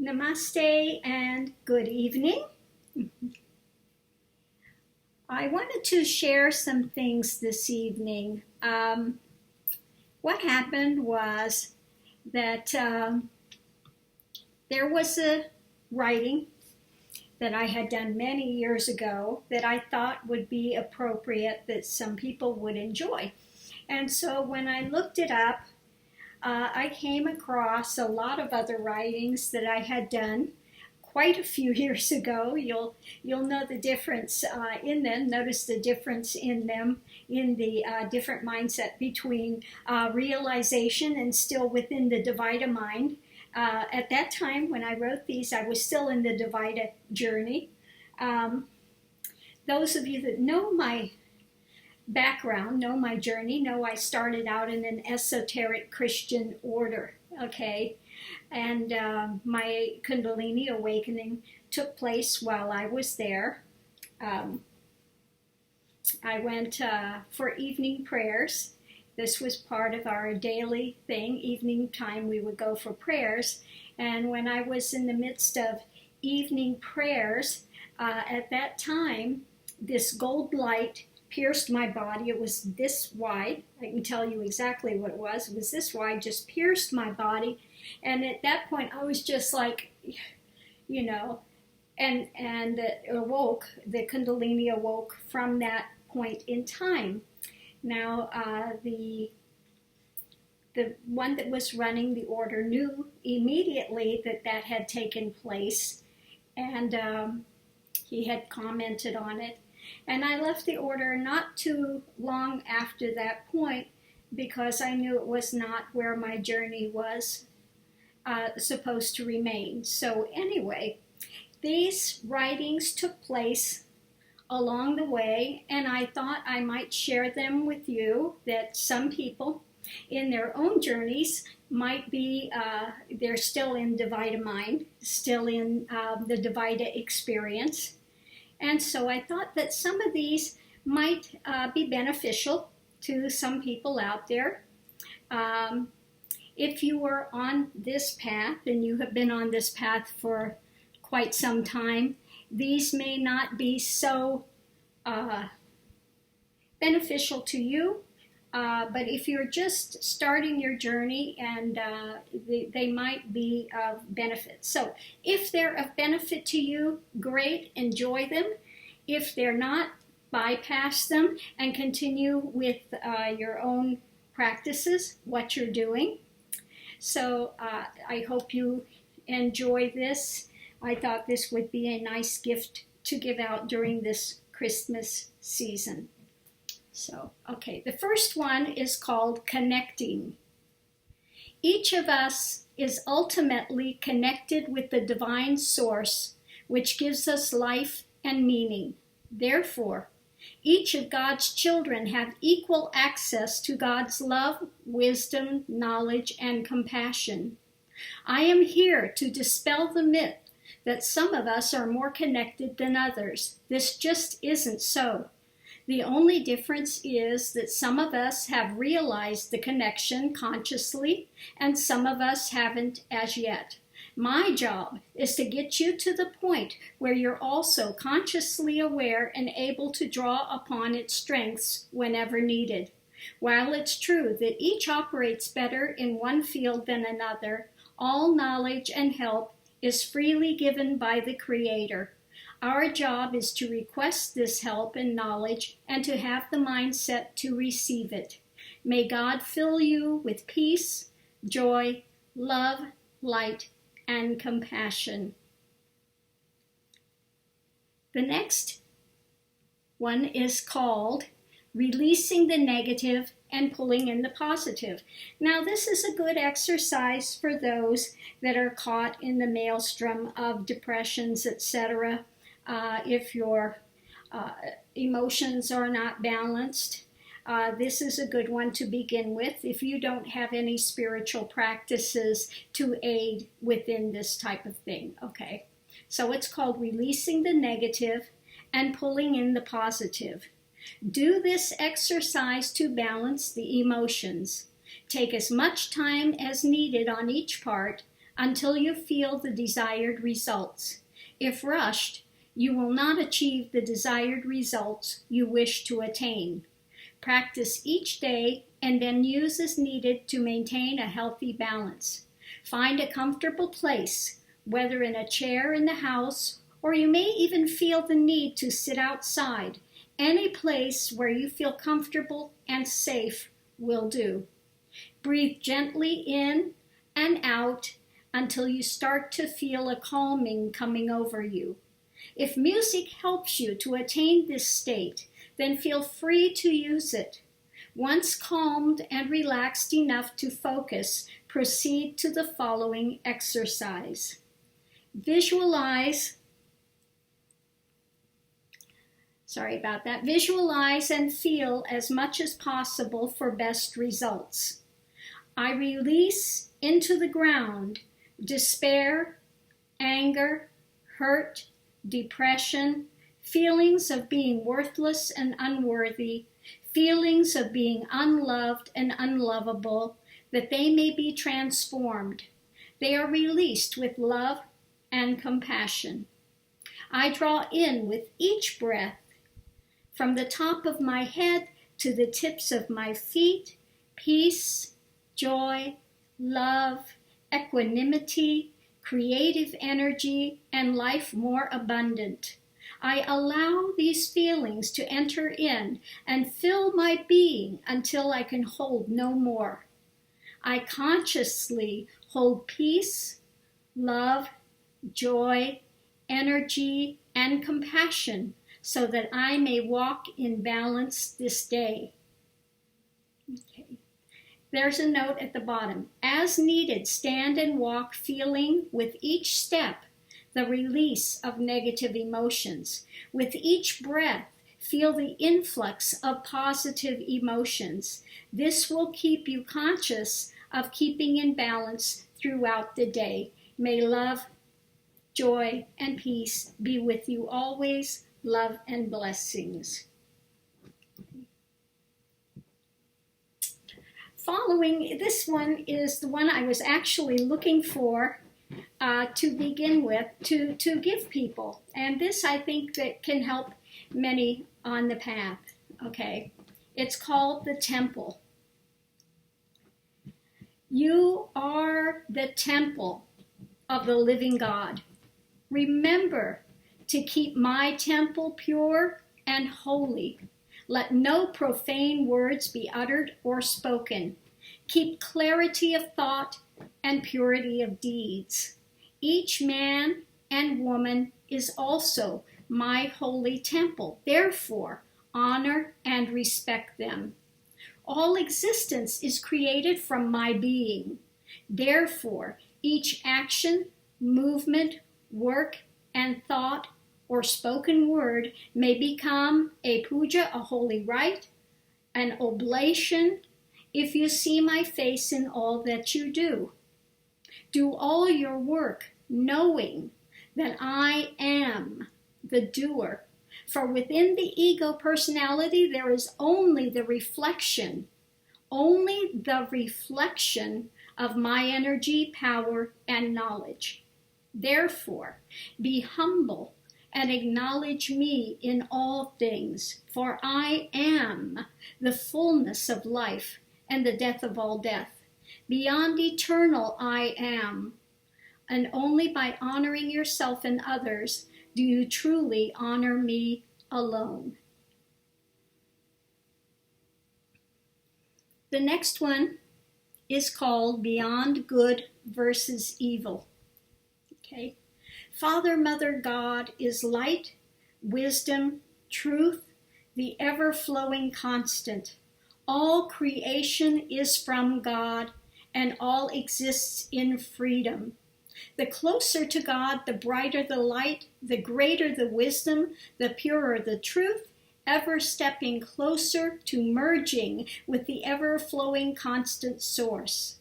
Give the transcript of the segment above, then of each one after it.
Namaste and good evening. I wanted to share some things this evening. What happened was that there was a writing that I had done many years ago that I thought would be appropriate, that some people would enjoy. And so when I looked it up, I came across a lot of other writings that I had done quite a few years ago. You'll know the difference in them. Notice the difference in them, in the different mindset between realization and still within the Dvaita mind. At that time, when I wrote these, I was still in the Dvaita journey. Those of you that know my background, know my journey, know I started out in an esoteric Christian order, okay? And my Kundalini awakening took place while I was there. I went for evening prayers. This was part of our daily thing. Evening time we would go for prayers. And when I was in the midst of evening prayers, at that time, this gold light pierced my body. It was this wide. I can tell you exactly what it was. It was this wide, just pierced my body. And at that point, I was just like, you know, and awoke, the Kundalini awoke from that point in time. Now, the one that was running the order knew immediately that that had taken place, and he had commented on it. And I left the order not too long after that point because I knew it was not where my journey was supposed to remain. So anyway, these writings took place along the way, and I thought I might share them with you, that some people in their own journeys might be, they're still in Dvaita mind, still in the Dvaita experience. And so I thought that some of these might be beneficial to some people out there. If you are on this path, and you have been on this path for quite some time, these may not be so beneficial to you, but if you're just starting your journey, and they might be of benefit. So if they're of benefit to you, great, enjoy them. If they're not, bypass them and continue with your own practices, what you're doing. So I hope you enjoy this. I thought this would be a nice gift to give out during this Christmas season. So, okay, the first one is called Connecting. Each of us is ultimately connected with the divine source, which gives us life and meaning. Therefore, each of God's children have equal access to God's love, wisdom, knowledge, and compassion. I am here to dispel the myth that some of us are more connected than others. This just isn't so. The only difference is that some of us have realized the connection consciously, and some of us haven't as yet. My job is to get you to the point where you're also consciously aware and able to draw upon its strengths whenever needed. While it's true that each operates better in one field than another, all knowledge and help is freely given by the Creator. Our job is to request this help and knowledge and to have the mindset to receive it. May God fill you with peace, joy, love, light, and compassion. The next one is called Releasing the Negative and Pulling in the Positive. Now, this is a good exercise for those that are caught in the maelstrom of depressions, etc. If your emotions are not balanced, this is a good one to begin with if you don't have any spiritual practices to aid within this type of thing, okay? So it's called Releasing the Negative and Pulling in the Positive. Do this exercise to balance the emotions. Take as much time as needed on each part. until you feel the desired results. If rushed, you will not achieve the desired results you wish to attain. Practice each day and then use as needed to maintain a healthy balance. Find a comfortable place, whether in a chair in the house, or you may even feel the need to sit outside. Any place where you feel comfortable and safe will do. Breathe gently in and out until you start to feel a calming coming over you. If music helps you to attain this state, then feel free to use it. Once calmed and relaxed enough to focus, proceed to the following exercise. Visualize and feel as much as possible for best results. I release into the ground despair, anger, hurt, depression, feelings of being worthless and unworthy, feelings of being unloved and unlovable, that they may be transformed. They are released with love and compassion. I draw in with each breath, from the top of my head to the tips of my feet, peace, joy, love, equanimity, creative energy, and life more abundant. I allow these feelings to enter in and fill my being until I can hold no more. I consciously hold peace, love, joy, energy, and compassion so that I may walk in balance this day. Okay. There's a note at the bottom. As needed, stand and walk, feeling with each step the release of negative emotions. With each breath, feel the influx of positive emotions. This will keep you conscious of keeping in balance throughout the day. May love, joy, and peace be with you always. Love and blessings. Following, this one is the one I was actually looking for to begin with, to give people. And this, I think, that can help many on the path, okay? It's called the temple. You are the temple of the living God. Remember to keep my temple pure and holy. Let no profane words be uttered or spoken. Keep clarity of thought and purity of deeds. Each man and woman is also my holy temple. Therefore, honor and respect them. All existence is created from my being. Therefore, each action, movement, work, and thought or spoken word may become a puja, a holy rite, an oblation, if you see my face in all that you do. Do all your work knowing that I am the doer. For within the ego personality, there is only the reflection of my energy, power, and knowledge. Therefore, be humble and acknowledge me in all things, for I am the fullness of life and the death of all death. Beyond eternal I am, and only by honoring yourself and others do you truly honor me alone. The next one is called Beyond Good versus Evil. Okay. Father, Mother, God is light, wisdom, truth, the ever-flowing constant. All creation is from God, and all exists in freedom. The closer to God, the brighter the light, the greater the wisdom, the purer the truth, ever stepping closer to merging with the ever-flowing constant source.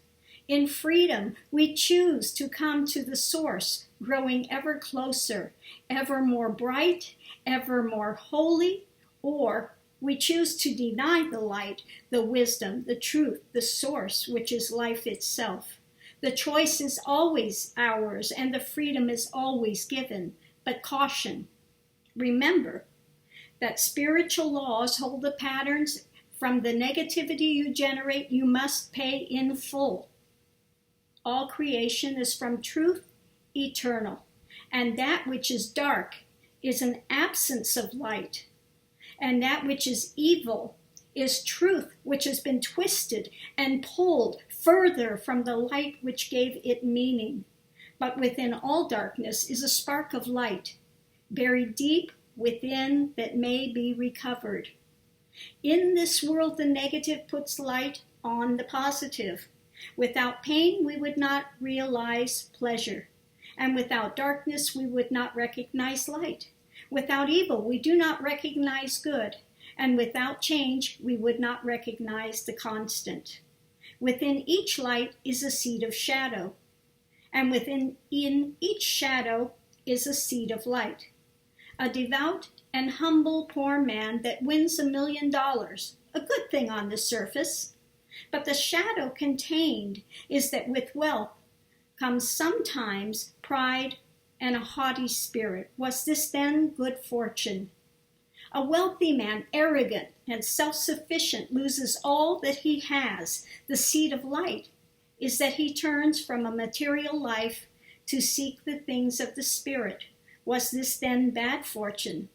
In freedom, we choose to come to the source, growing ever closer, ever more bright, ever more holy, or we choose to deny the light, the wisdom, the truth, the source, which is life itself. The choice is always ours, and the freedom is always given. But caution, remember that spiritual laws hold the patterns. From the negativity you generate, you must pay in full. All creation is from truth eternal, and that which is dark is an absence of light, and that which is evil is truth which has been twisted and pulled further from the light which gave it meaning. But within all darkness is a spark of light, buried deep within, that may be recovered. In this world, the negative puts light on the positive. Without pain, we would not realize pleasure. And without darkness, we would not recognize light. Without evil, we do not recognize good. And without change, we would not recognize the constant. Within each light is a seed of shadow. And in each shadow is a seed of light. A devout and humble poor man that wins $1 million, a good thing on the surface. But the shadow contained is that with wealth comes sometimes pride and a haughty spirit. Was this then good fortune? A wealthy man, arrogant and self-sufficient, loses all that he has. The seed of light is that he turns from a material life to seek the things of the spirit. Was this then bad fortune?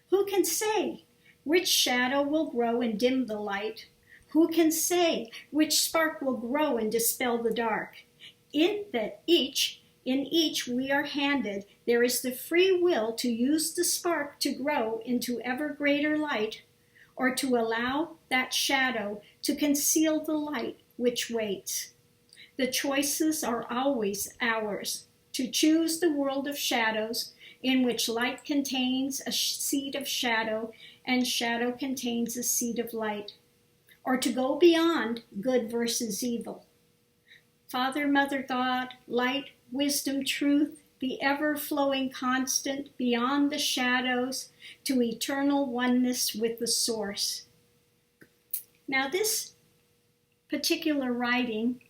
Who can say which shadow will grow and dim the light? Who can say which spark will grow and dispel the dark? In each we are handed, there is the free will to use the spark to grow into ever greater light, or to allow that shadow to conceal the light which waits. The choices are always ours, to choose the world of shadows, in which light contains a seed of shadow and shadow contains a seed of light, or to go beyond good versus evil. Father, Mother, God, light, wisdom, truth, the ever-flowing constant beyond the shadows to eternal oneness with the source. Now, this particular writing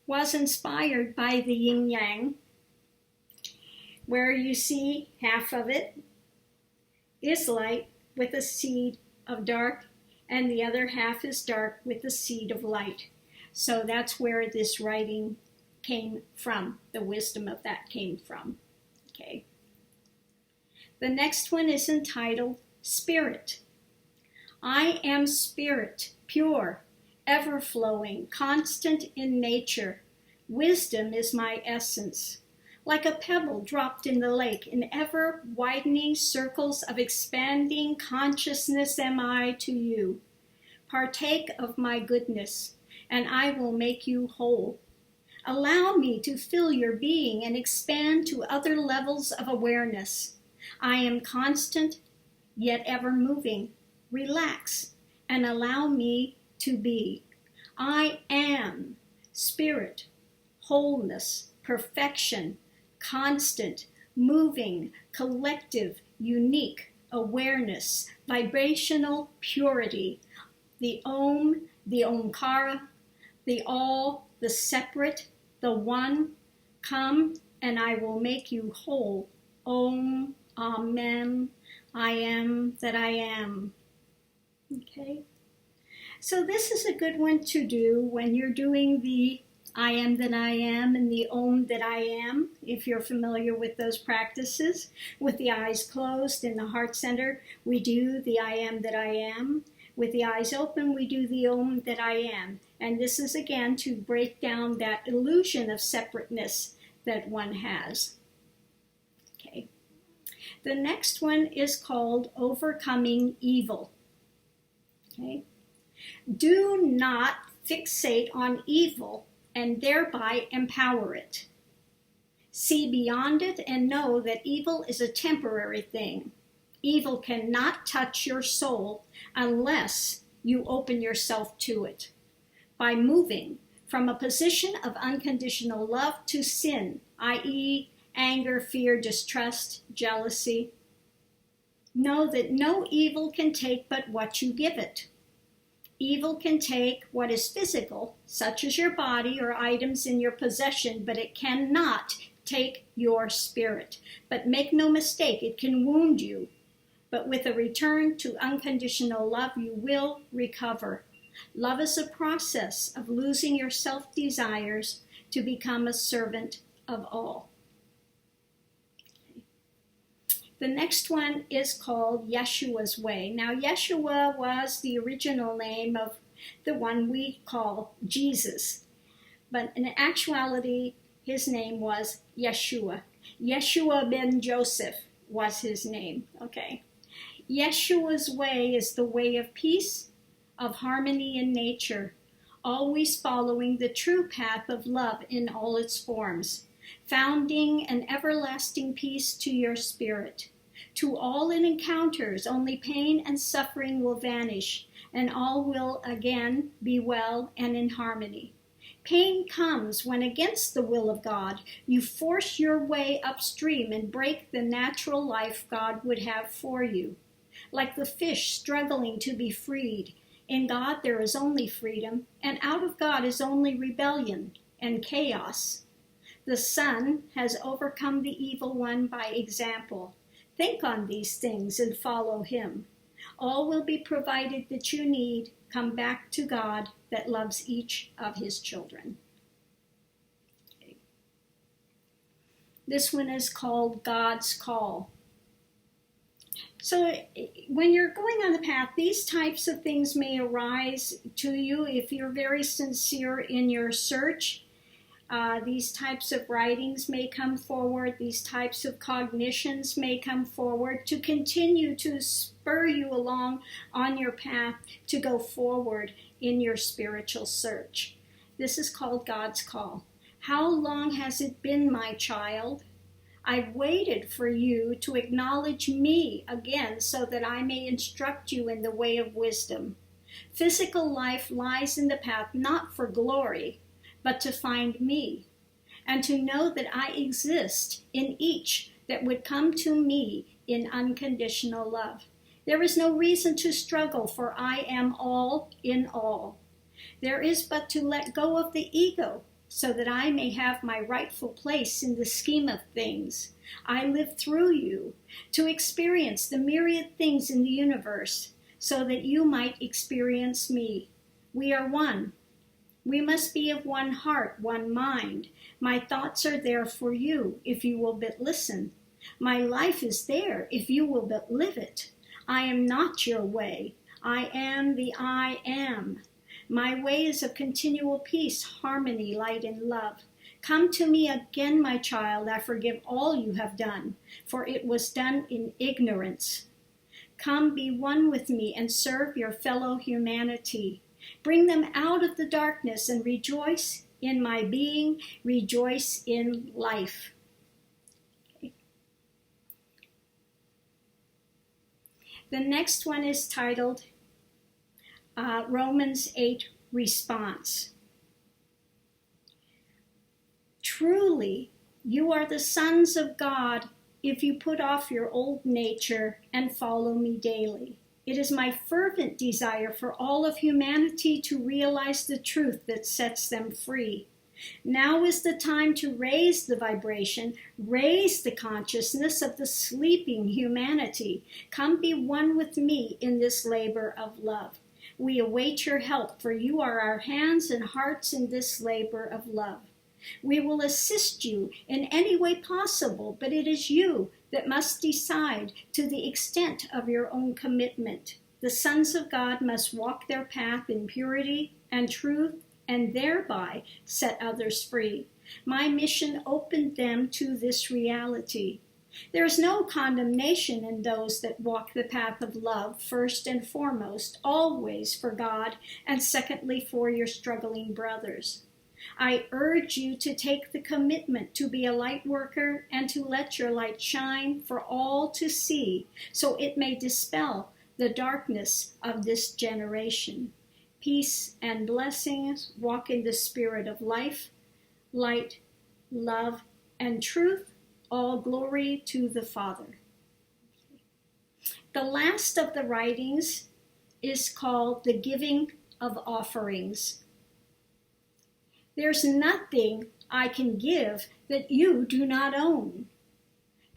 was inspired by the yin-yang, where you see half of it is light with a seed of dark, and the other half is dark with the seed of light. So that's where this writing came from. The wisdom of that came from. Okay. The next one is entitled Spirit. I am spirit, pure, ever-flowing, constant in nature. Wisdom is my essence. Like a pebble dropped in the lake, in ever-widening circles of expanding consciousness am I to you. Partake of my goodness, and I will make you whole. Allow me to fill your being and expand to other levels of awareness. I am constant, yet ever moving. Relax and allow me to be. I am spirit, wholeness, perfection, constant, moving, collective, unique awareness, vibrational purity, the Om, the Omkara, the All, the separate, the One. Come and I will make you whole. Om, Amen, I am that I am. Okay, so this is a good one to do when you're doing the I am that I am and the Om that I am, if you're familiar with those practices. With the eyes closed in the heart center, we do the I am that I am. With the eyes open, we do the Om that I am. And this is again to break down that illusion of separateness that one has. Okay. The next one is called Overcoming Evil. Okay. Do not fixate on evil and thereby empower it. See beyond it and know that evil is a temporary thing. Evil cannot touch your soul unless you open yourself to it. By moving from a position of unconditional love to sin, i.e., anger, fear, distrust, jealousy, know that no evil can take but what you give it. Evil can take what is physical, such as your body or items in your possession, but it cannot take your spirit. But make no mistake, it can wound you. But with a return to unconditional love, you will recover. Love is a process of losing your self-desires to become a servant of all. The next one is called Yeshua's Way. Now, Yeshua was the original name of the one we call Jesus. But in actuality, his name was Yeshua. Yeshua ben Joseph was his name, okay? Yeshua's way is the way of peace, of harmony in nature, always following the true path of love in all its forms, founding an everlasting peace to your spirit. To all it encounters, only pain and suffering will vanish, and all will again be well and in harmony. Pain comes when, against the will of God, you force your way upstream and break the natural life God would have for you. Like the fish struggling to be freed, in God there is only freedom, and out of God is only rebellion and chaos. The Son has overcome the evil one by example. Think on these things and follow him. All will be provided that you need. Come back to God that loves each of his children. Okay. This one is called God's Call. So when you're going on the path, these types of things may arise to you if you're very sincere in your search. These types of writings may come forward. These types of cognitions may come forward to continue to spur you along on your path to go forward in your spiritual search. This is called God's Call. How long has it been, my child? I've waited for you to acknowledge me again so that I may instruct you in the way of wisdom. Physical life lies in the path not for glory, but to find me, and to know that I exist in each that would come to me in unconditional love. There is no reason to struggle, for I am all in all. There is but to let go of the ego, so that I may have my rightful place in the scheme of things. I live through you to experience the myriad things in the universe, so that you might experience me. We are one. We must be of one heart, one mind. My thoughts are there for you, if you will but listen. My life is there, if you will but live it. I am not your way. I am the I am. My way is of continual peace, harmony, light, and love. Come to me again, my child. I forgive all you have done, for it was done in ignorance. Come, be one with me and serve your fellow humanity. Bring them out of the darkness and rejoice in my being, rejoice in life. Okay. The next one is titled Romans 8 Response. Truly, you are the sons of God if you put off your old nature and follow me daily. It is my fervent desire for all of humanity to realize the truth that sets them free. Now is the time to raise the vibration, raise the consciousness of the sleeping humanity. Come be one with me in this labor of love. We await your help, for you are our hands and hearts in this labor of love. We will assist you in any way possible, but it is you that must decide to the extent of your own commitment. The sons of God must walk their path in purity and truth, and thereby set others free. My mission opened them to this reality. There is no condemnation in those that walk the path of love, first and foremost, always for God, and secondly for your struggling brothers. I urge you to take the commitment to be a light worker and to let your light shine for all to see, so it may dispel the darkness of this generation. Peace and blessings. Walk in the spirit of life, light, love, and truth. All glory to the Father. The last of the writings is called The Giving of offerings. There's nothing I can give that you do not own.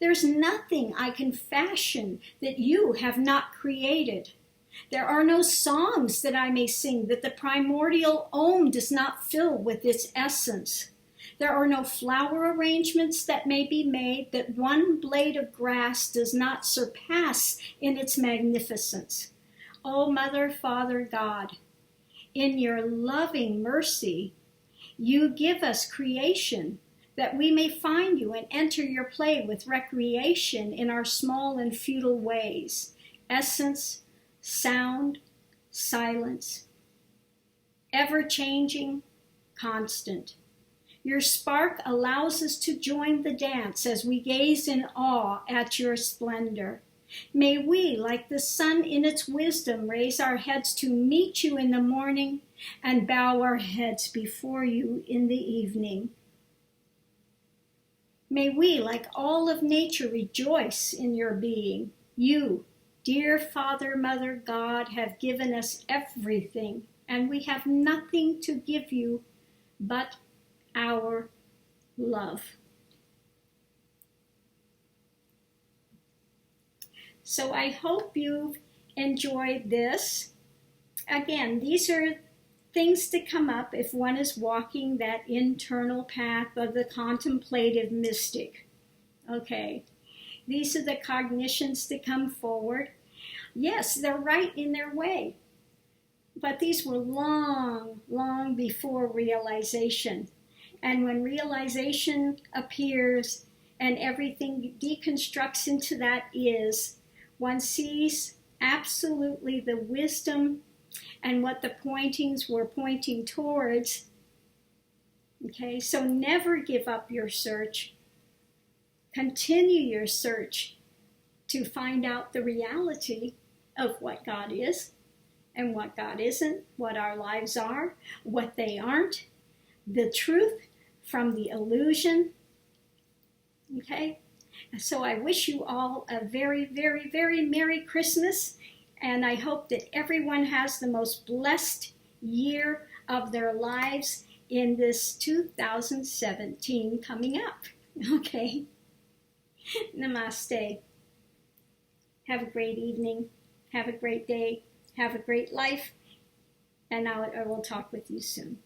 There's nothing I can fashion that you have not created. There are no songs that I may sing that the primordial Om does not fill with its essence. There are no flower arrangements that may be made that one blade of grass does not surpass in its magnificence. O Mother, Father, God, in your loving mercy, you give us creation that we may find you and enter your play with recreation in our small and futile ways. Essence, sound, silence, ever-changing, constant. Your spark allows us to join the dance as we gaze in awe at your splendor. May we, like the sun in its wisdom, raise our heads to meet you in the morning and bow our heads before you in the evening. May we, like all of nature, rejoice in your being. You, dear Father, Mother, God, have given us everything, and we have nothing to give you but our love. So I hope you've enjoyed this. Again, these are things to come up if one is walking that internal path of the contemplative mystic. Okay, these are the cognitions to come forward. Yes, they're right in their way, but these were long, long before realization. And when realization appears and everything deconstructs into that is, one sees absolutely the wisdom and what the pointings were pointing towards. Okay, so never give up your search. Continue your search to find out the reality of what God is and what God isn't, what our lives are, what they aren't, the truth from the illusion. Okay, so I wish you all a very, very, very Merry Christmas. And I hope that everyone has the most blessed year of their lives in this 2017 coming up. Okay. Namaste. Have a great evening. Have a great day. Have a great life. And I will talk with you soon.